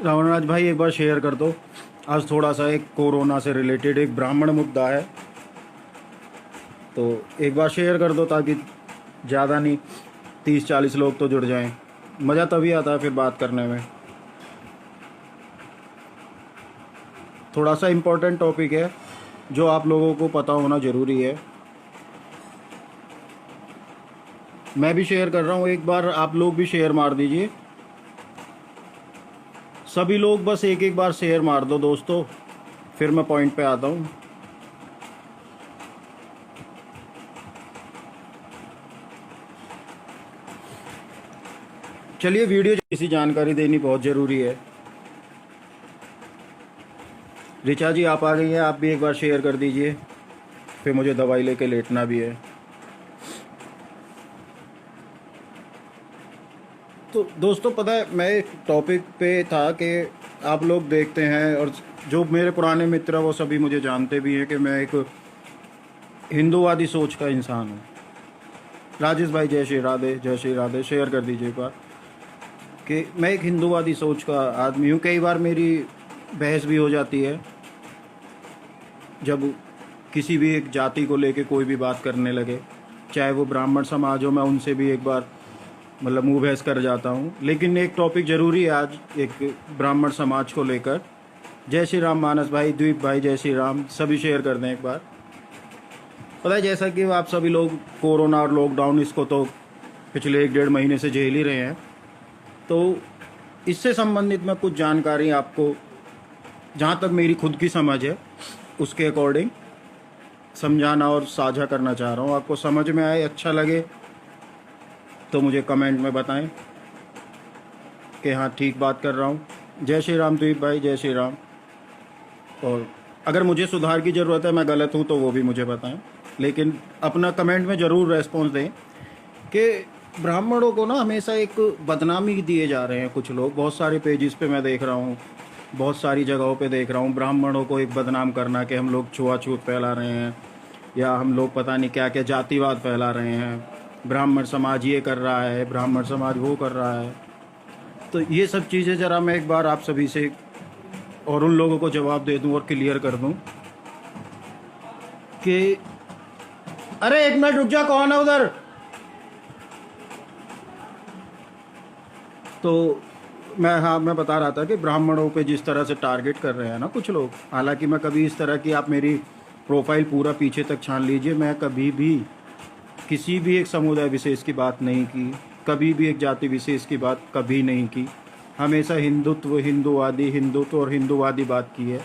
रावणराज भाई एक बार शेयर कर दो। आज थोड़ा सा एक कोरोना से रिलेटेड एक ब्राह्मण मुद्दा है, तो एक बार शेयर कर दो ताकि ज़्यादा नहीं 30-40 लोग तो जुड़ जाएं। मज़ा तभी आता है फिर बात करने में। थोड़ा सा इम्पोर्टेंट टॉपिक है जो आप लोगों को पता होना ज़रूरी है। मैं भी शेयर कर रहा हूँ, एक बार आप लोग भी शेयर मार दीजिए। सभी लोग बस एक एक बार शेयर मार दो दोस्तों, फिर मैं पॉइंट पे आता हूँ। चलिए, वीडियो किसी जानकारी देनी बहुत ज़रूरी है। ऋचा जी आप आ गई हैं, आप भी एक बार शेयर कर दीजिए, फिर मुझे दवाई लेके लेटना भी है। तो दोस्तों पता है, मैं एक टॉपिक पे था कि आप लोग देखते हैं और जो मेरे पुराने मित्र हैं वो सभी मुझे जानते भी हैं कि मैं एक हिंदूवादी सोच का इंसान हूँ। राजेश भाई जय श्री राधे, जय श्री राधे, शेयर कर दीजिए एक बार कि मैं एक हिंदूवादी सोच का आदमी हूँ। कई बार मेरी बहस भी हो जाती है जब किसी भी एक जाति को लेके कोई भी बात करने लगे, चाहे वो ब्राह्मण समाज हो, मैं उनसे भी एक बार मतलब मुँह बहस कर जाता हूँ। लेकिन एक टॉपिक ज़रूरी है आज एक ब्राह्मण समाज को लेकर। जय श्री राम मानस भाई, द्वीप भाई जय श्री राम, सभी शेयर कर दें एक बार। पता है जैसा कि आप सभी लोग कोरोना और लॉकडाउन इसको तो पिछले 1-1.5 महीने से झेल ही रहे हैं, तो इससे संबंधित मैं कुछ जानकारी आपको, जहाँ तक मेरी खुद की समझ है उसके अकॉर्डिंग समझाना और साझा करना चाह रहा हूँ। आपको समझ में आए, अच्छा लगे तो मुझे कमेंट में बताएं कि हाँ ठीक बात कर रहा हूँ। जय श्री राम द्वीप भाई, जय श्री राम। और अगर मुझे सुधार की ज़रूरत है, मैं गलत हूँ तो वो भी मुझे बताएं, लेकिन अपना कमेंट में ज़रूर रेस्पॉन्स दें कि ब्राह्मणों को ना हमेशा एक बदनामी दिए जा रहे हैं कुछ लोग। बहुत सारे पेजेस पे मैं देख रहा हूँ, बहुत सारी जगहों पे देख रहा हूँ ब्राह्मणों को एक बदनाम करना कि हम लोग छुआछूत फैला रहे हैं या हम लोग पता नहीं क्या क्या जातिवाद फैला रहे हैं, ब्राह्मण समाज ये कर रहा है, ब्राह्मण समाज वो कर रहा है। तो ये सब चीज़ें ज़रा मैं एक बार आप सभी से और उन लोगों को जवाब दे दूं और क्लियर कर दूं कि अरे एक मिनट रुक जा, कौन है उधर। तो मैं बता रहा था कि ब्राह्मणों पे जिस तरह से टारगेट कर रहे हैं ना कुछ लोग, हालांकि मैं कभी इस तरह की, आप मेरी प्रोफाइल पूरा पीछे तक छान लीजिए, मैं कभी भी किसी भी एक समुदाय विशेष की बात नहीं की, कभी भी एक जाति विशेष की बात कभी नहीं की। हमेशा हिंदुत्व, हिंदुत्व और हिंदूवादी बात की है।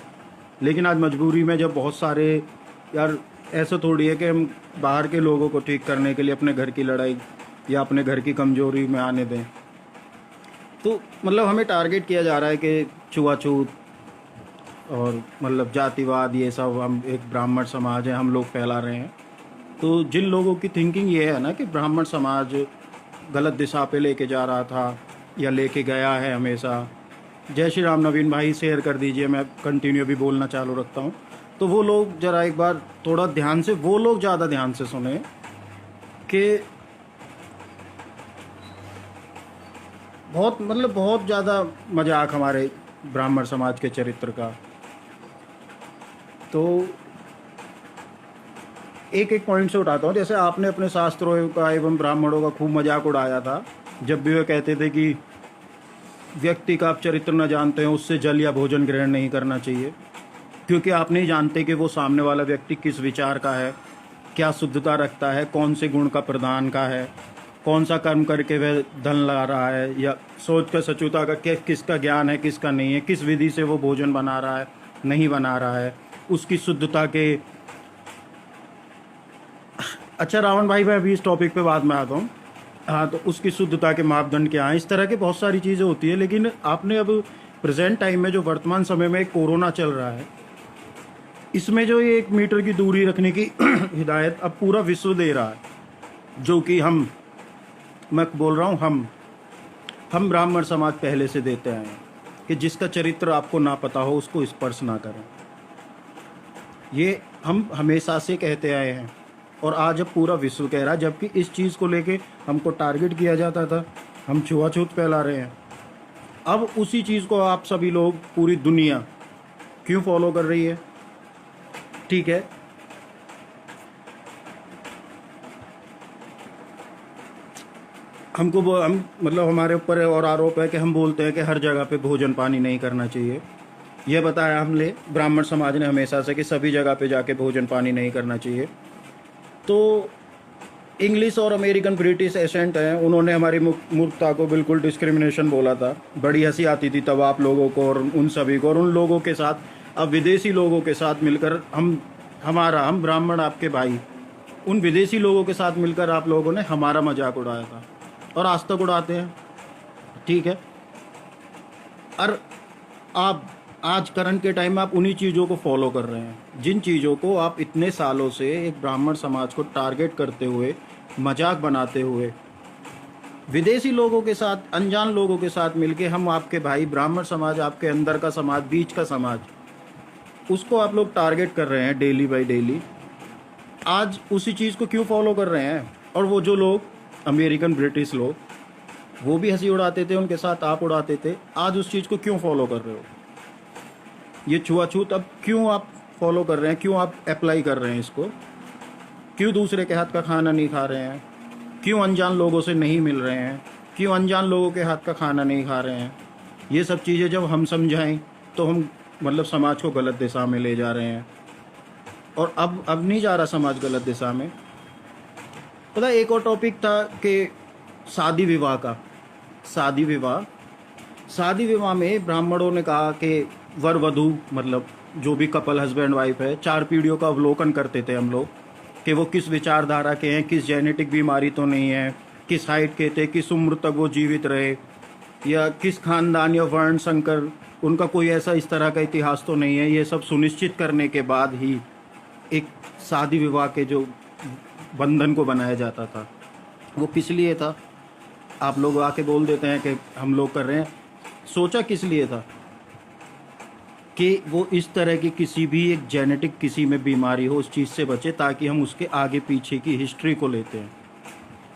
लेकिन आज मजबूरी में जब बहुत सारे, यार ऐसा थोड़ी है कि हम बाहर के लोगों को ठीक करने के लिए अपने घर की लड़ाई या अपने घर की कमजोरी में आने दें। तो मतलब हमें टारगेट किया जा रहा है कि छुआछूत और मतलब जातिवाद, ये सब हम एक ब्राह्मण समाज है हम लोग फैला रहे हैं। तो जिन लोगों की थिंकिंग ये है ना कि ब्राह्मण समाज गलत दिशा पे लेके जा रहा था या लेके गया है हमेशा। जय श्री राम नवीन भाई, शेयर कर दीजिए, मैं कंटिन्यू भी बोलना चालू रखता हूँ। तो वो लोग ज़रा एक बार थोड़ा ध्यान से, वो लोग ज़्यादा ध्यान से सुने कि बहुत ज़्यादा मजाक हमारे ब्राह्मण समाज के चरित्र का। तो एक एक पॉइंट से उठाता हूँ। जैसे आपने अपने शास्त्रों का एवं ब्राह्मणों का खूब मजाक उड़ाया था जब भी वे कहते थे कि व्यक्ति का आप चरित्र न जानते हैं उससे जल या भोजन ग्रहण नहीं करना चाहिए, क्योंकि आप नहीं जानते कि वो सामने वाला व्यक्ति किस विचार का है, क्या शुद्धता रखता है, कौन से गुण का प्रधान का है, कौन सा कर्म करके वह धन ला रहा है, या सोच का सचुता का किसका ज्ञान है किसका नहीं है, किस विधि से वो भोजन बना रहा है नहीं बना रहा है, उसकी शुद्धता के। अच्छा रावण भाई, मैं अभी इस टॉपिक पे बाद में आता हूँ। हाँ, तो उसकी शुद्धता के मापदंड क्या हैं, इस तरह की बहुत सारी चीज़ें होती है। लेकिन आपने अब प्रेजेंट टाइम में जो वर्तमान समय में कोरोना चल रहा है, इसमें जो ये 1 मीटर की दूरी रखने की हिदायत अब पूरा विश्व दे रहा है, जो कि मैं बोल रहा हूँ हम ब्राह्मण समाज पहले से देते आए हैं कि जिसका चरित्र आपको ना पता हो उसको स्पर्श ना करें। ये हम हमेशा से कहते आए हैं और आज अब पूरा विश्व कह रहा है, जबकि इस चीज़ को लेके हमको टारगेट किया जाता था, हम छुआछूत फैला रहे हैं। अब उसी चीज़ को आप सभी लोग, पूरी दुनिया क्यों फॉलो कर रही है? ठीक है, हम मतलब हमारे ऊपर और आरोप है कि हम बोलते हैं कि हर जगह पे भोजन पानी नहीं करना चाहिए। यह बताया हमने ब्राह्मण समाज ने हमेशा से कि सभी जगह पे जाके भोजन पानी नहीं करना चाहिए। तो इंग्लिश और अमेरिकन ब्रिटिश एसेंट हैं, उन्होंने हमारी मूर्खता को बिल्कुल डिस्क्रिमिनेशन बोला था। बड़ी हंसी आती थी तब आप लोगों को और उन सभी को, और उन लोगों के साथ अब विदेशी लोगों के साथ मिलकर हम ब्राह्मण आपके भाई, उन विदेशी लोगों के साथ मिलकर आप लोगों ने हमारा मजाक उड़ाया था और आज तक उड़ाते हैं। ठीक है, और आप आज करंट के टाइम में आप उन्हीं चीज़ों को फॉलो कर रहे हैं, जिन चीज़ों को आप इतने सालों से एक ब्राह्मण समाज को टारगेट करते हुए, मजाक बनाते हुए, विदेशी लोगों के साथ, अनजान लोगों के साथ मिलके हम आपके भाई ब्राह्मण समाज, आपके अंदर का समाज, बीच का समाज, उसको आप लोग टारगेट कर रहे हैं डेली बाई डेली। आज उसी चीज़ को क्यों फॉलो कर रहे हैं? और वो जो लोग अमेरिकन ब्रिटिश लोग, वो भी हंसी उड़ाते थे, उनके साथ आप उड़ाते थे, आज उस चीज़ को क्यों फॉलो कर रहे हो? ये छुआछूत अब क्यों आप फॉलो कर रहे हैं? क्यों आप अप्लाई कर रहे हैं इसको? क्यों दूसरे के हाथ का खाना नहीं खा रहे हैं? क्यों अनजान लोगों से नहीं मिल रहे हैं? क्यों अनजान लोगों के हाथ का खाना नहीं खा रहे हैं? ये सब चीज़ें जब हम समझाएं तो हम मतलब समाज को गलत दिशा में ले जा रहे हैं। और अब नहीं जा रहा समाज गलत दिशा में। पता है, एक और टॉपिक था कि शादी विवाह का। शादी विवाह में ब्राह्मणों ने कहा कि वर वधू, मतलब जो भी कपल हस्बैंड वाइफ है, 4 पीढ़ियों का अवलोकन करते थे हम लोग कि वो किस विचारधारा के हैं, किस जेनेटिक बीमारी तो नहीं है, किस हाइट के थे, किस उम्र तक वो जीवित रहे, या किस खानदान या वर्ण संकर, उनका कोई ऐसा इस तरह का इतिहास तो नहीं है। ये सब सुनिश्चित करने के बाद ही एक शादी विवाह के जो बंधन को बनाया जाता था। वो किस लिए था? आप लोग आके बोल देते हैं कि हम लोग कर रहे हैं। सोचा किस लिए था? कि वो इस तरह की किसी भी एक जेनेटिक किसी में बीमारी हो, उस चीज़ से बचे, ताकि हम उसके आगे पीछे की हिस्ट्री को लेते हैं।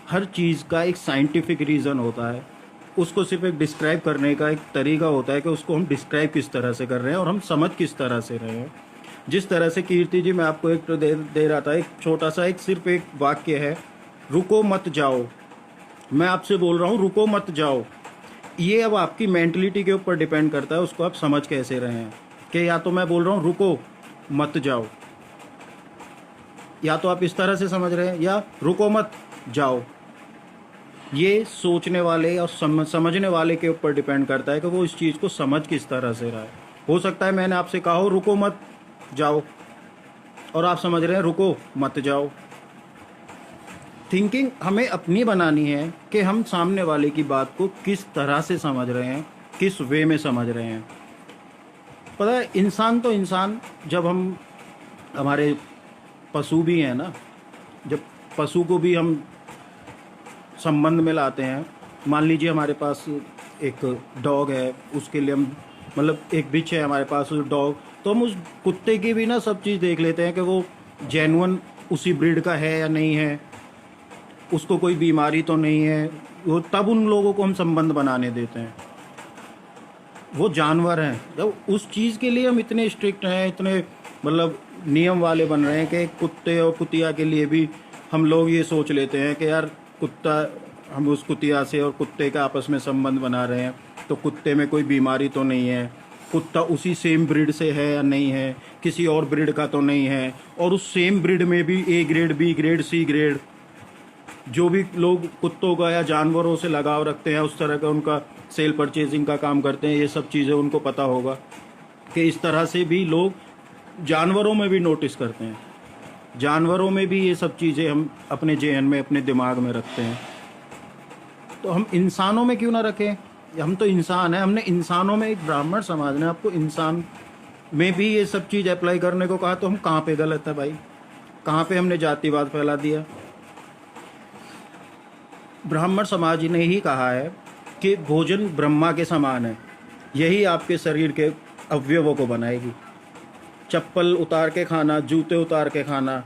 हर चीज़ का एक साइंटिफिक रीज़न होता है, उसको सिर्फ एक डिस्क्राइब करने का एक तरीका होता है कि उसको हम डिस्क्राइब किस तरह से कर रहे हैं और हम समझ किस तरह से रहे हैं। जिस तरह से कीर्ति जी, मैं आपको एक तो दे रहा था, एक छोटा सा एक सिर्फ एक वाक्य है, रुको मत जाओ। मैं आपसे बोल रहा हूँ रुको मत जाओ। ये अब आपकी मेंटलिटी के ऊपर डिपेंड करता है, उसको आप समझ कैसे रहे हैं। कि या तो मैं बोल रहा हूँ रुको मत जाओ, या तो आप इस तरह से समझ रहे हैं, या रुको मत जाओ। ये सोचने वाले और समझने वाले के ऊपर डिपेंड करता है कि वो इस चीज़ को समझ किस तरह से रहा है। हो सकता है मैंने आपसे कहा हो रुको मत जाओ और आप समझ रहे हैं रुको मत जाओ। थिंकिंग हमें अपनी बनानी है कि हम सामने वाले की बात को किस तरह से समझ रहे हैं, किस वे में समझ रहे हैं। पता है, इंसान तो इंसान, जब हम हमारे पशु भी हैं ना, जब पशु को भी हम संबंध में लाते हैं, मान लीजिए हमारे पास एक डॉग है, उसके लिए हम मतलब एक बिच है हमारे पास डॉग, तो हम उस कुत्ते की भी ना सब चीज़ देख लेते हैं कि वो जेन्युइन उसी ब्रीड का है या नहीं है, उसको कोई बीमारी तो नहीं है, वो तब उन लोगों को हम संबंध बनाने देते हैं। वो जानवर हैं, जब उस चीज़ के लिए हम इतने स्ट्रिक्ट हैं, इतने मतलब नियम वाले बन रहे हैं कि कुत्ते और कुतिया के लिए भी हम लोग ये सोच लेते हैं कि यार कुत्ता, हम उस कुतिया से और कुत्ते का आपस में संबंध बना रहे हैं तो कुत्ते में कोई बीमारी तो नहीं है, कुत्ता उसी सेम ब्रीड से है या नहीं है, किसी और ब्रीड का तो नहीं है। और उस सेम ब्रीड में भी A grade, B grade, C grade, जो भी लोग कुत्तों का या जानवरों से लगाव रखते हैं, उस तरह का उनका सेल परचेजिंग का काम करते हैं, ये सब चीज़ें उनको पता होगा कि इस तरह से भी लोग जानवरों में भी नोटिस करते हैं। जानवरों में भी ये सब चीज़ें हम अपने जेहन में, अपने दिमाग में रखते हैं, तो हम इंसानों में क्यों ना रखें? हम तो इंसान हैं, हमने इंसानों में, एक ब्राह्मण समाज ने आपको इंसान में भी ये सब चीज़ अप्लाई करने को कहा, तो हम कहाँ पे गलत है भाई? कहाँ पे हमने जातिवाद फैला दिया? ब्राह्मण समाज ने ही कहा है कि भोजन ब्रह्मा के समान है, यही आपके शरीर के अवयवों को बनाएगी। चप्पल उतार के खाना, जूते उतार के खाना,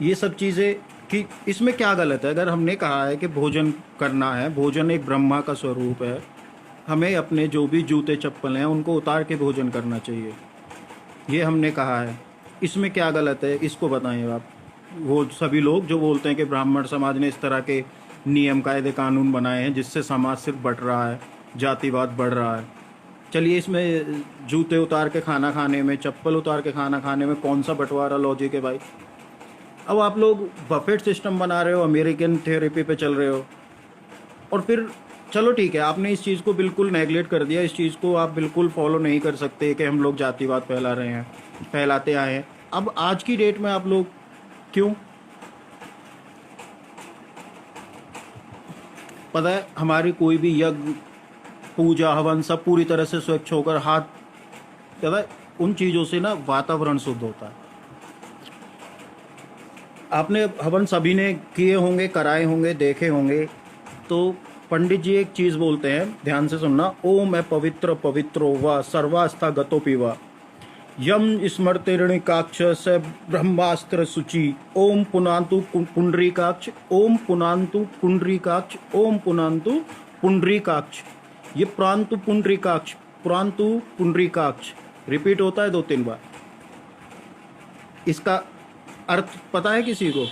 ये सब चीज़ें, कि इसमें क्या गलत है? अगर हमने कहा है कि भोजन करना है, भोजन एक ब्रह्मा का स्वरूप है, हमें अपने जो भी जूते चप्पल हैं उनको उतार के भोजन करना चाहिए, ये हमने कहा है। इसमें क्या गलत है, इसको बताएं आप। वो सभी लोग जो बोलते हैं कि ब्राह्मण समाज ने इस तरह के नियम कायदे कानून बनाए हैं जिससे समाज सिर्फ बढ़ रहा है, जातिवाद बढ़ रहा है। चलिए, इसमें जूते उतार के खाना खाने में, चप्पल उतार के खाना खाने में कौन सा बंटवारा लॉजिक है भाई? अब आप लोग बफेट सिस्टम बना रहे हो, अमेरिकन थेरेपी पे चल रहे हो, और फिर चलो ठीक है, आपने इस चीज़ को बिल्कुल नेगलेक्ट कर दिया, इस चीज़ को आप बिल्कुल फॉलो नहीं कर सकते कि हम लोग जातिवाद फैला रहे हैं, फैलाते आए हैं। अब आज की डेट में आप लोग क्यों? पता है, हमारी कोई भी यज्ञ पूजा हवन सब पूरी तरह से स्वच्छ होकर हाथ, पता है, उन चीज़ों से ना वातावरण शुद्ध होता है। आपने हवन सभी ने किए होंगे, कराए होंगे, देखे होंगे। तो पंडित जी एक चीज़ बोलते हैं, ध्यान से सुनना। ओम मैं पवित्र पवित्रो व सर्वास्था गतोपि व यम स्मृतिर्णिकाक्ष स ब्रह्मास्त्र शुचि ओम पुनान्तु पुंडरीकाक्ष ओम पुनान्तु पुंडरीकाक्ष ओम पुनान्तु पुंडरीकाक्ष। ये प्रांतु पुंडरीकाक्ष, प्रांतु पुंडरीकाक्ष रिपीट होता है 2-3 बार। इसका अर्थ पता है किसी को?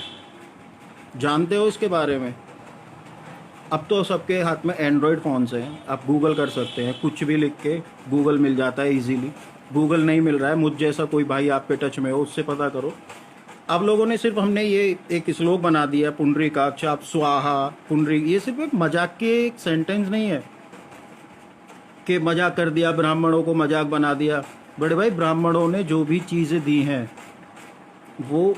जानते हो इसके बारे में? अब तो सबके हाथ में एंड्रॉयड फ़ोन्स हैं, आप गूगल कर सकते हैं, कुछ भी लिख के गूगल मिल जाता है इजीली। गूगल नहीं मिल रहा है, मुझ जैसा कोई भाई आपके टच में हो, उससे पता करो। आप लोगों ने सिर्फ, हमने ये एक श्लोक बना दिया, पुंडरीकाक्ष आप स्वाहा पुंडरी, ये सिर्फ एक मजाक के एक सेंटेंस नहीं है कि मजाक कर दिया, ब्राह्मणों को मजाक बना दिया। बड़े भाई, ब्राह्मणों ने जो भी चीज़ें दी हैं वो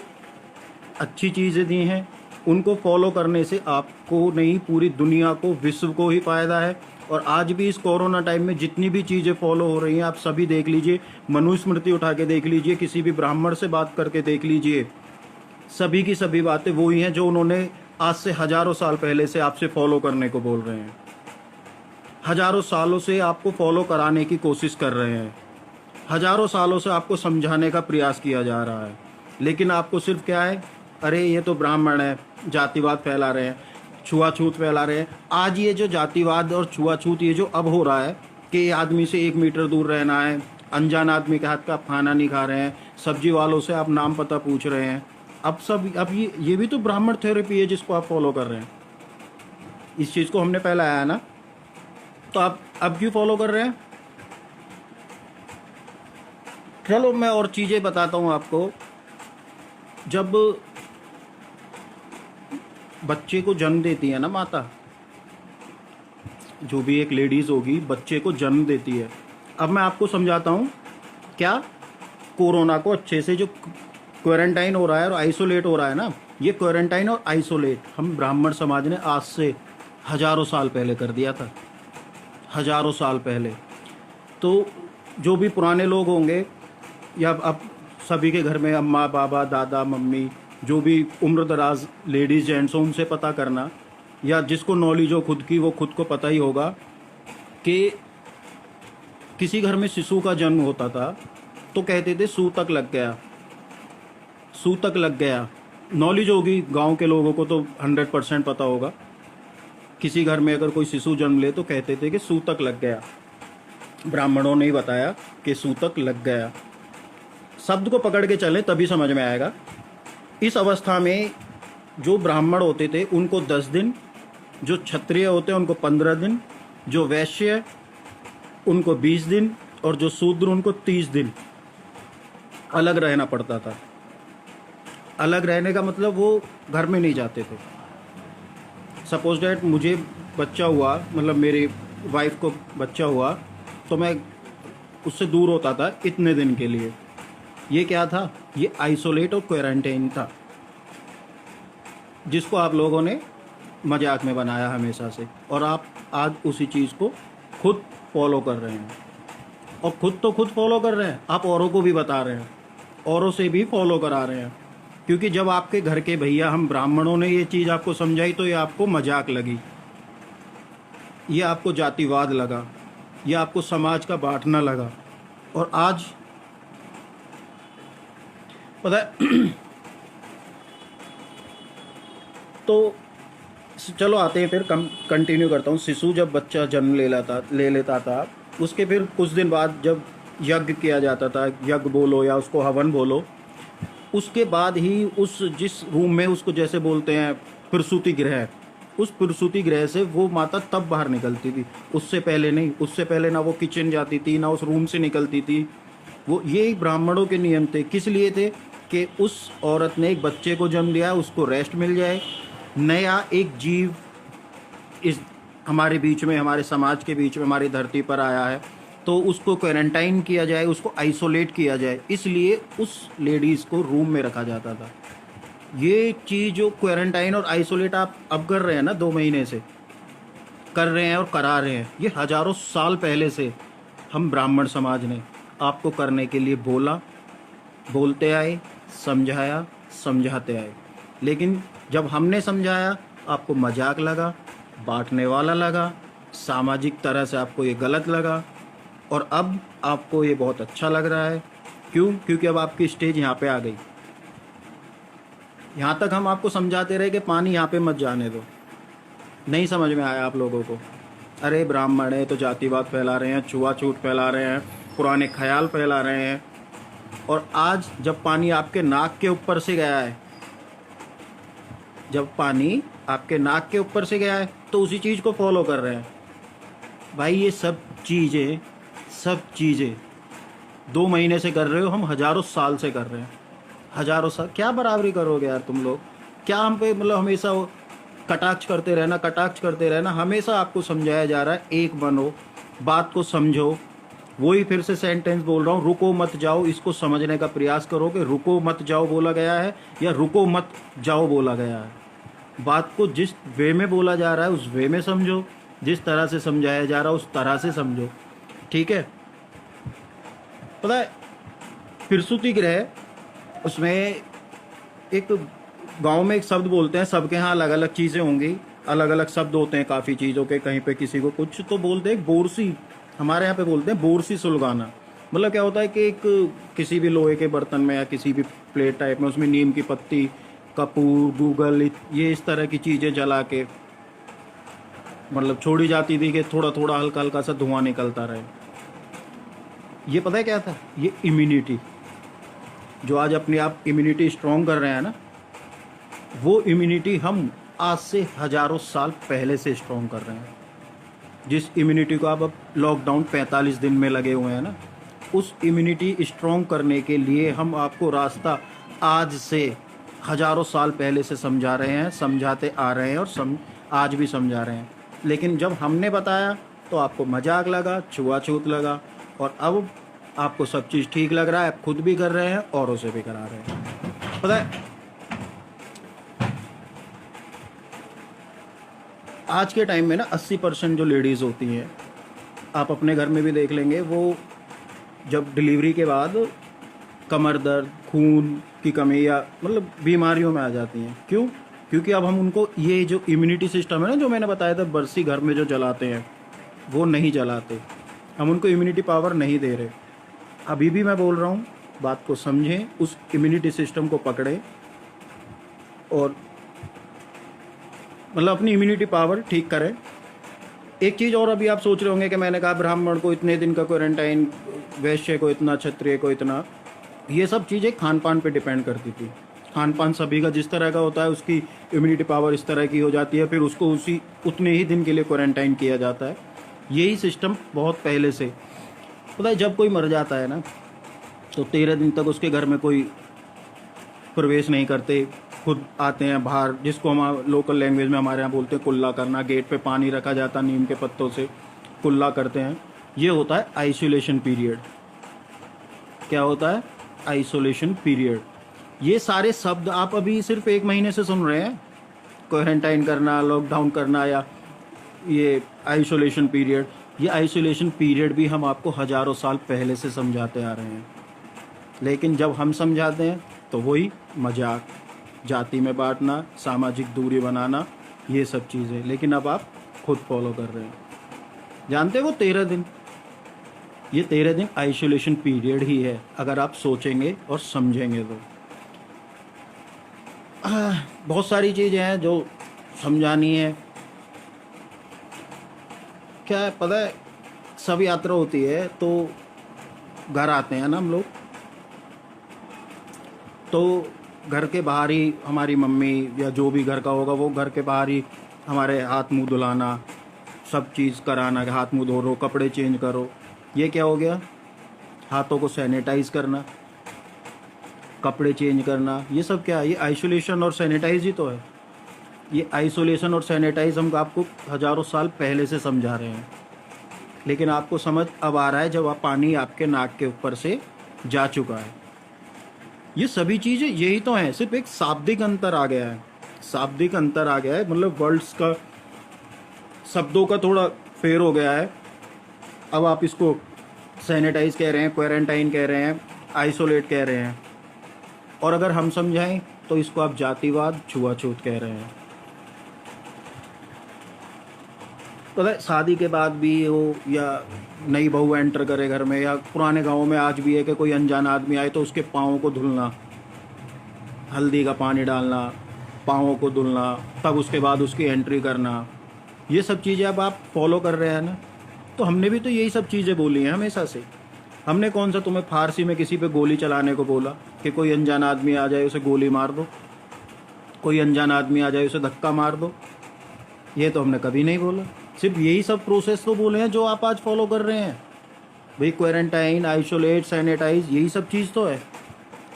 अच्छी चीज़ें दी हैं, उनको फॉलो करने से आपको नहीं, पूरी दुनिया को, विश्व को ही फ़ायदा है। और आज भी इस कोरोना टाइम में जितनी भी चीज़ें फॉलो हो रही हैं, आप सभी देख लीजिए, मनुस्मृति उठा के देख लीजिए, किसी भी ब्राह्मण से बात करके देख लीजिए, सभी की सभी बातें वही हैं जो उन्होंने आज से हजारों साल पहले से आपसे फॉलो करने को बोल रहे हैं। हजारों सालों से आपको फॉलो कराने की कोशिश कर रहे हैं, हजारों सालों से आपको समझाने का प्रयास किया जा रहा है, लेकिन आपको सिर्फ क्या है, अरे ये तो ब्राह्मण है, जातिवाद फैला रहे हैं, छुआछूत फैला रहे हैं। आज ये जो जातिवाद और छुआछूत ये जो अब हो रहा है कि आदमी से 1 मीटर दूर रहना है, अनजान आदमी के हाथ का आप खाना नहीं खा रहे हैं, सब्जी वालों से आप नाम पता पूछ रहे हैं, अब ये भी तो ब्राह्मण थेरेपी है जिसको आप फॉलो कर रहे हैं। इस चीज़ को हमने पहले आया ना, तो आप अब क्यों फॉलो कर रहे हैं? चलो मैं और चीज़ें बताता हूँ आपको। जब बच्चे को जन्म देती है ना माता, जो भी एक लेडीज़ होगी, बच्चे को जन्म देती है। अब मैं आपको समझाता हूँ क्या, कोरोना को अच्छे से जो क्वारंटाइन हो रहा है और आइसोलेट हो रहा है ना, ये क्वारंटाइन और आइसोलेट हम ब्राह्मण समाज ने आज से हजारों साल पहले कर दिया था, हजारों साल पहले। तो जो भी पुराने लोग होंगे, या अब सभी के घर में अम्मा बाबा दादा मम्मी, जो भी उम्र दराज लेडीज़ जेंट्स हो, उनसे पता करना, या जिसको नॉलेज हो खुद की, वो खुद को पता ही होगा कि किसी घर में शिशु का जन्म होता था तो कहते थे सूतक लग गया, सूतक लग गया। नॉलेज होगी गांव के लोगों को तो 100% पता होगा। किसी घर में अगर कोई शिशु जन्म ले तो कहते थे कि सूतक लग गया। ब्राह्मणों ने ही बताया कि सूतक लग गया। शब्द को पकड़ के चलें तभी समझ में आएगा। इस अवस्था में जो ब्राह्मण होते थे उनको 10 दिन, जो क्षत्रिय होते हैं उनको 15 दिन, जो वैश्य उनको 20 दिन, और जो शूद्र उनको 30 दिन अलग रहना पड़ता था। अलग रहने का मतलब वो घर में नहीं जाते थे। सपोज डैट मुझे बच्चा हुआ, मतलब मेरी वाइफ को बच्चा हुआ, तो मैं उससे दूर होता था इतने दिन के लिए। ये क्या था? ये आइसोलेट और क्वारंटाइन था, जिसको आप लोगों ने मजाक में बनाया हमेशा से, और आप आज उसी चीज़ को खुद फॉलो कर रहे हैं। और खुद तो खुद फॉलो कर रहे हैं, आप औरों को भी बता रहे हैं, औरों से भी फॉलो करा रहे हैं। क्योंकि जब आपके घर के भैया हम ब्राह्मणों ने ये चीज़ आपको समझाई तो ये आपको मजाक लगी, ये आपको जातिवाद लगा, ये आपको समाज का बांटना लगा। और आज पता है तो चलो आते हैं फिर, कंटिन्यू करता हूँ। शिशु जब बच्चा जन्म ले लेता था, उसके फिर कुछ दिन बाद जब यज्ञ किया जाता था, यज्ञ बोलो या उसको हवन बोलो, उसके बाद ही उस जिस रूम में उसको जैसे बोलते हैं प्रसूति गृह, उस प्रसूति गृह से वो माता तब बाहर निकलती थी, उससे पहले नहीं। उससे पहले ना वो किचन जाती थी, ना उस रूम से निकलती थी। वो ये ब्राह्मणों के नियम थे। किस लिए थे? कि उस औरत ने एक बच्चे को जन्म दिया, उसको रेस्ट मिल जाए, नया एक जीव इस हमारे बीच में, हमारे समाज के बीच में, हमारी धरती पर आया है, तो उसको क्वारंटाइन किया जाए, उसको आइसोलेट किया जाए, इसलिए उस लेडीज़ को रूम में रखा जाता था। ये चीज़ जो क्वारंटाइन और आइसोलेट आप अब कर रहे हैं ना, 2 महीने से कर रहे हैं और करा रहे हैं, ये हजारों साल पहले से हम ब्राह्मण समाज ने आपको करने के लिए बोला, बोलते आए, समझाया, समझाते आए। लेकिन जब हमने समझाया, आपको मजाक लगा, बांटने वाला लगा, सामाजिक तरह से आपको ये गलत लगा, और अब आपको ये बहुत अच्छा लग रहा है। क्यों? क्योंकि अब आपकी स्टेज यहाँ पे आ गई। यहाँ तक हम आपको समझाते रहे कि पानी यहाँ पे मत जाने दो, नहीं समझ में आया आप लोगों को। अरे ब्राह्मण है तो जातिवाद फैला रहे हैं, छुआछूत फैला रहे हैं, पुराने ख्याल फैला रहे हैं। और आज जब पानी आपके नाक के ऊपर से गया है, जब पानी आपके नाक के ऊपर से गया है, तो उसी चीज़ को फॉलो कर रहे हैं। भाई ये सब चीज़ें 2 महीने से कर रहे हो, हम हजारों साल से कर रहे हैं। हजारों साल क्या बराबरी करोगे यार तुम लोग? क्या हम पे मतलब हमेशा वो कटाक्ष करते रहना। हमेशा आपको समझाया जा रहा है एक बनो, बात को समझो। वही फिर से सेंटेंस बोल रहा हूँ, रुको मत जाओ। इसको समझने का प्रयास करो कि रुको मत जाओ बोला गया है या रुको मत जाओ बोला गया है। बात को जिस वे में बोला जा रहा है उस वे में समझो, जिस तरह से समझाया जा रहा है उस तरह से समझो, ठीक है? पता है प्रसूति गृह, उसमें एक गांव में एक शब्द बोलते हैं, सबके यहाँ अलग अलग चीज़ें होंगी, अलग अलग शब्द होते हैं काफ़ी चीज़ों के। कहीं पे किसी को कुछ तो बोलते हैं बोरसी, हमारे यहाँ पे बोलते हैं बोरसी सुलगाना। मतलब क्या होता है कि एक किसी भी लोहे के बर्तन में या किसी भी प्लेट टाइप में, उसमें नीम की पत्ती, कपूर, गूगल, ये इस तरह की चीज़ें जला के मतलब छोड़ी जाती थी कि थोड़ा थोड़ा हल्का हल्का सा धुआं निकलता रहे। ये पता है क्या था? ये इम्यूनिटी, जो आज अपने आप इम्यूनिटी स्ट्रॉन्ग कर रहे हैं ना, वो इम्यूनिटी हम आज से हजारों साल पहले से स्ट्रॉन्ग कर रहे हैं। जिस इम्यूनिटी को आप अब लॉकडाउन 45 दिन में लगे हुए हैं ना, उस इम्यूनिटी स्ट्रॉन्ग करने के लिए हम आपको रास्ता आज से हजारों साल पहले से समझा रहे हैं, समझाते आ रहे हैं और आज भी समझा रहे हैं। लेकिन जब हमने बताया तो आपको मजाक लगा, छुआछूत लगा, और अब आपको सब चीज़ ठीक लग रहा है। आप खुद भी कर रहे हैं, औरों से भी करा रहे हैं। पता है आज के टाइम में ना 80% जो लेडीज़ होती हैं, आप अपने घर में भी देख लेंगे, वो जब डिलीवरी के बाद कमर दर्द, खून की कमी या मतलब बीमारियों में आ जाती हैं। क्यों? क्योंकि अब हम उनको ये जो इम्यूनिटी सिस्टम है ना, जो मैंने बताया था बरसी घर में जो जलाते हैं, वो नहीं जलाते। हम उनको इम्यूनिटी पावर नहीं दे रहे। अभी भी मैं बोल रहा हूँ, बात को समझें, उस इम्यूनिटी सिस्टम को पकड़ें और मतलब अपनी इम्यूनिटी पावर ठीक करें। एक चीज़ और, अभी आप सोच रहे होंगे कि मैंने कहा ब्राह्मण को इतने दिन का क्वारंटाइन, वैश्य को इतना, क्षत्रिय को इतना, ये सब चीज़ें खान पान पे डिपेंड करती थी। खान पान सभी का जिस तरह का होता है, उसकी इम्यूनिटी पावर इस तरह की हो जाती है, फिर उसको उतने ही दिन के लिए क्वारंटाइन किया जाता है। यही सिस्टम बहुत पहले से। पता है जब कोई मर जाता है ना, तो 13 दिन तक उसके घर में कोई प्रवेश नहीं करते, खुद आते हैं बाहर, जिसको हम लोकल लैंग्वेज में हमारे यहाँ बोलते हैं कुल्ला करना। गेट पे पानी रखा जाता, नीम के पत्तों से कुल्ला करते हैं। ये होता है आइसोलेशन पीरियड। क्या होता है? Isolation period. ये सारे शब्द आप अभी सिर्फ 1 महीने से सुन रहे हैं, क्वारंटाइन करना, लॉकडाउन करना या ये आइसोलेशन पीरियड। ये आइसोलेशन पीरियड भी हम आपको हजारों साल पहले से समझाते आ रहे हैं। लेकिन जब हम समझाते हैं तो वही मजाक, जाति में बांटना, सामाजिक दूरी बनाना, ये सब चीज़ें। लेकिन अब आप खुद फॉलो कर रहे हैं। जानते हो 13 दिन, ये 13 दिन आइसोलेशन पीरियड ही है, अगर आप सोचेंगे और समझेंगे तो। बहुत सारी चीज़ें हैं जो समझानी है। क्या है पता है, सब यात्रा होती है तो घर आते हैं ना हम लोग, तो घर के बाहर ही हमारी मम्मी या जो भी घर का होगा वो घर के बाहर ही हमारे हाथ मुंह धुलाना, सब चीज़ कराना कि हाथ मुंह धो लो, कपड़े चेंज करो। ये क्या हो गया? हाथों को सैनिटाइज करना, कपड़े चेंज करना, ये सब क्या है? ये आइसोलेशन और सैनिटाइज ही तो है। ये आइसोलेशन और सैनिटाइज हम आपको हज़ारों साल पहले से समझा रहे हैं, लेकिन आपको समझ अब आ रहा है जब आप पानी आपके नाक के ऊपर से जा चुका है। ये सभी चीज़ें यही तो हैं, सिर्फ एक शाब्दिक अंतर आ गया है। शाब्दिक अंतर आ गया है, मतलब वर्ड्स का, शब्दों का थोड़ा फेर हो गया है। अब आप इसको सैनिटाइज कह रहे हैं, क्वारंटाइन कह रहे हैं, आइसोलेट कह रहे हैं, और अगर हम समझाएं तो इसको आप जातिवाद, छुआछूत कह रहे हैं। पता है, शादी के बाद भी हो या नई बहू एंटर करे घर में, या पुराने गांव में आज भी है कि कोई अनजान आदमी आए तो उसके पाँव को धुलना, हल्दी का पानी डालना, पाँवों को धुलना, तब उसके बाद उसकी एंट्री करना। ये सब चीज़ें अब आप फॉलो कर रहे हैं ना। तो हमने भी तो यही सब चीज़ें बोली हैं हमेशा से। हमने कौन सा तुम्हें फारसी में किसी पे गोली चलाने को बोला कि कोई अनजान आदमी आ जाए उसे गोली मार दो, कोई अनजान आदमी आ जाए उसे धक्का मार दो? ये तो हमने कभी नहीं बोला। सिर्फ यही सब प्रोसेस तो बोले हैं जो आप आज फॉलो कर रहे हैं भाई, क्वारंटाइन, आइसोलेट, सैनिटाइज, यही सब चीज़ तो है।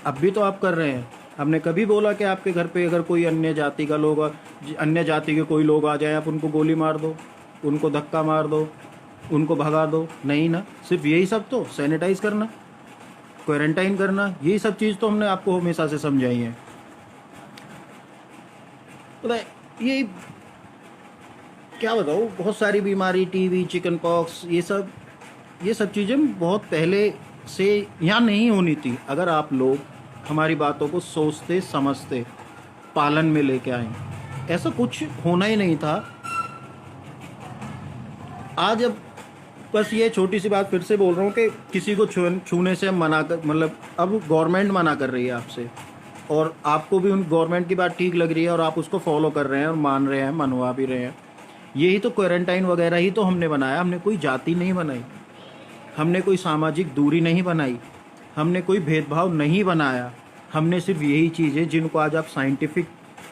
अब भी तो आप कर रहे हैं। हमने कभी बोला कि आपके घर पे अगर कोई अन्य जाति का लोग, अन्य जाति के कोई लोग आ जाए आप उनको गोली मार दो, उनको धक्का मार दो, उनको भगा दो? नहीं ना। सिर्फ यही सब तो, सैनिटाइज करना, क्वारंटाइन करना, यही सब चीज़ तो हमने आपको हमेशा से समझाई है। पता है, ये क्या बताओ, बहुत सारी बीमारी, टीवी, चिकन पॉक्स, ये सब चीज़ें बहुत पहले से यहाँ नहीं होनी थी अगर आप लोग हमारी बातों को सोचते, समझते, पालन में लेके आए। ऐसा कुछ होना ही नहीं था। आज अब बस ये छोटी सी बात फिर से बोल रहा हूँ कि किसी को छूने से मना कर, मतलब अब गवर्नमेंट मना कर रही है आपसे, और आपको भी उन गवर्नमेंट की बात ठीक लग रही है और आप उसको फॉलो कर रहे हैं और मान रहे हैं, मनवा भी रहे हैं। यही तो क्वारंटाइन वगैरह ही तो हमने बनाया। हमने कोई जाति नहीं बनाई, हमने कोई सामाजिक दूरी नहीं बनाई, हमने कोई भेदभाव नहीं बनाया। हमने सिर्फ यही चीज़ें जिनको आज आप साइंटिफिक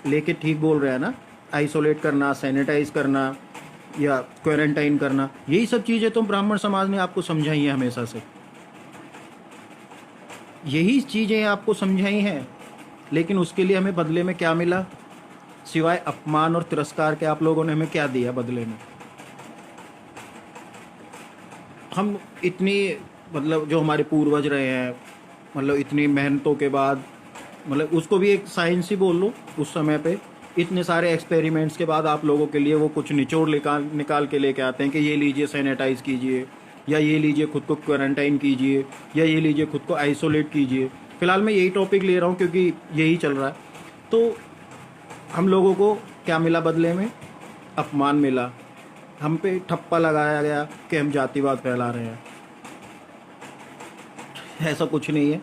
लेके ठीक बोल रहे हैं ना, आइसोलेट करना, सैनिटाइज करना या क्वारंटाइन करना, यही सब चीज़ें तो ब्राह्मण समाज ने आपको समझाई हैं हमेशा से। यही चीज़ें आपको समझाई हैं, लेकिन उसके लिए हमें बदले में क्या मिला? सिवाय अपमान और तिरस्कार के आप लोगों ने हमें क्या दिया बदले में? हम इतनी, मतलब जो हमारे पूर्वज रहे हैं, मतलब इतनी मेहनतों के बाद, मतलब उसको भी एक साइंस ही बोल लो, उस समय पे इतने सारे एक्सपेरिमेंट्स के बाद आप लोगों के लिए वो कुछ निचोड़ निकाल के लेके आते हैं कि ये लीजिए सैनिटाइज कीजिए, या ये लीजिए खुद को क्वारंटाइन कीजिए, या ये लीजिए खुद को आइसोलेट कीजिए। फिलहाल मैं यही टॉपिक ले रहा हूँ क्योंकि यही चल रहा है। तो हम लोगों को क्या मिला बदले में? अपमान मिला। हम पे ठप्पा लगाया गया कि हम जातिवाद फैला रहे हैं। ऐसा कुछ नहीं है।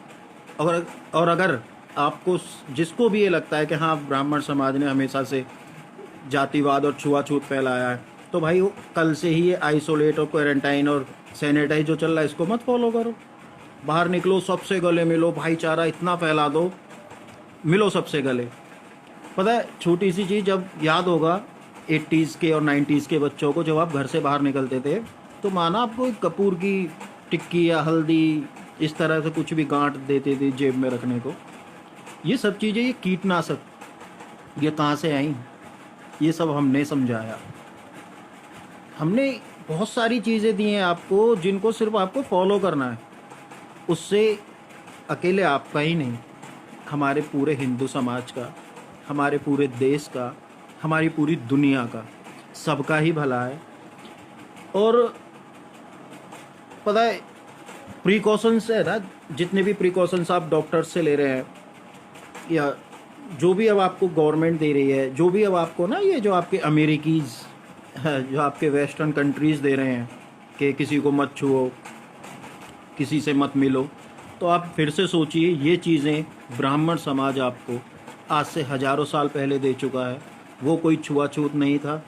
और अगर आपको, जिसको भी ये लगता है कि हाँ ब्राह्मण समाज ने हमेशा से जातिवाद और छुआछूत फैलाया है, तो भाई वो कल से ही ये आइसोलेट और क्वारंटाइन और सैनिटाइज जो चल रहा है इसको मत फॉलो करो। बाहर निकलो, सबसे गले मिलो, भाईचारा इतना फैला दो, मिलो सबसे गले। पता है, छोटी सी चीज़, जब याद होगा 80s के और 90s के बच्चों को, जब आप घर से बाहर निकलते थे तो माना आपको एक कपूर की टिक्की या हल्दी इस तरह से कुछ भी गांठ देते थे जेब में रखने को। ये सब चीज़ें, ये कीटनाशक, ये कहाँ से आई? ये सब हमने समझाया। हमने बहुत सारी चीज़ें दी हैं आपको जिनको सिर्फ आपको फॉलो करना है। उससे अकेले आपका ही नहीं, हमारे पूरे हिंदू समाज का, हमारे पूरे देश का, हमारी पूरी दुनिया का, सबका ही भला है। और पता है, प्रिकॉशंस है ना, जितने भी प्रिकॉशंस आप डॉक्टर से ले रहे हैं या जो भी अब आपको गवर्नमेंट दे रही है, जो भी अब आपको ना, ये जो आपके अमेरिकीज़, जो आपके वेस्टर्न कंट्रीज़ दे रहे हैं कि किसी को मत छुओ, किसी से मत मिलो, तो आप फिर से सोचिए, ये चीज़ें ब्राह्मण समाज आपको आज से हज़ारों साल पहले दे चुका है। वो कोई छुआछूत नहीं था,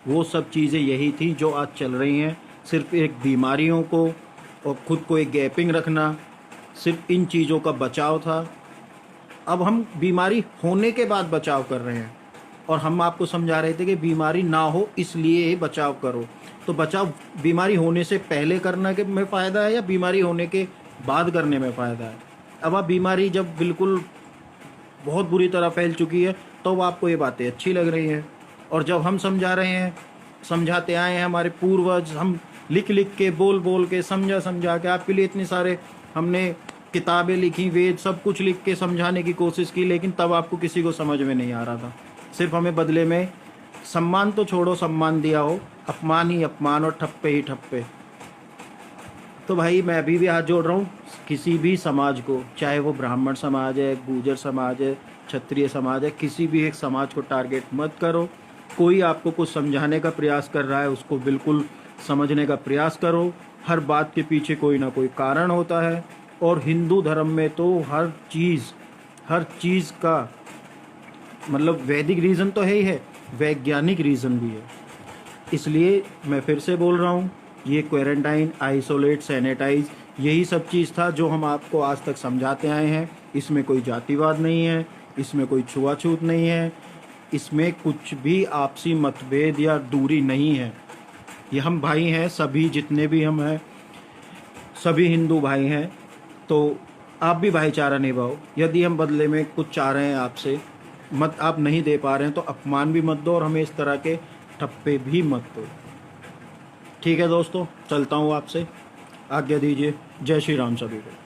वो सब चीज़ें यही थी जो आज चल रही हैं। सिर्फ एक बीमारियों को और ख़ुद को एक गैपिंग रखना, सिर्फ इन चीज़ों का बचाव था। अब हम बीमारी होने के बाद बचाव कर रहे हैं, और हम आपको समझा रहे थे कि बीमारी ना हो इसलिए बचाव करो। तो बचाव बीमारी होने से पहले करने के में फ़ायदा है या बीमारी होने के बाद करने में फ़ायदा है? अब आप बीमारी जब बिल्कुल बहुत बुरी तरह फैल चुकी है तो आपको ये बातें अच्छी लग रही हैं, और जब हम समझा रहे हैं, समझाते आए हैं, हमारे पूर्वज, हम लिख लिख के, बोल बोल के, समझा समझा के आपके लिए इतने सारे हमने किताबें लिखी, वेद सब कुछ लिख के समझाने की कोशिश की, लेकिन तब आपको किसी को समझ में नहीं आ रहा था। सिर्फ हमें बदले में सम्मान तो छोड़ो, सम्मान दिया हो, अपमान ही अपमान और ठप्पे ही ठप्पे। तो भाई मैं अभी भी हाथ जोड़ रहा हूँ किसी भी समाज को, चाहे वो ब्राह्मण समाज है, गुर्जर समाज है, क्षत्रिय समाज है, किसी भी एक समाज को टारगेट मत करो। कोई आपको कुछ समझाने का प्रयास कर रहा है, उसको बिल्कुल समझने का प्रयास करो। हर बात के पीछे कोई ना कोई कारण होता है, और हिंदू धर्म में तो हर चीज़ का मतलब वैदिक रीज़न तो है ही है, वैज्ञानिक रीज़न भी है। इसलिए मैं फिर से बोल रहा हूँ, ये क्वारंटाइन, आइसोलेट, सैनिटाइज, यही सब चीज़ था जो हम आपको आज तक समझाते आए हैं। इसमें कोई जातिवाद नहीं है, इसमें कोई छुआछूत नहीं है, इसमें कुछ भी आपसी मतभेद या दूरी नहीं है। ये हम भाई हैं, सभी जितने भी हम हैं, सभी हिंदू भाई हैं। तो आप भी भाईचारा निभाओ। यदि हम बदले में कुछ चाह रहे हैं आपसे, मत आप नहीं दे पा रहे हैं तो अपमान भी मत दो, और हमें इस तरह के ठप्पे भी मत दो। ठीक है दोस्तों, चलता हूँ, आपसे आज्ञा दीजिए। जय श्री राम सभी को।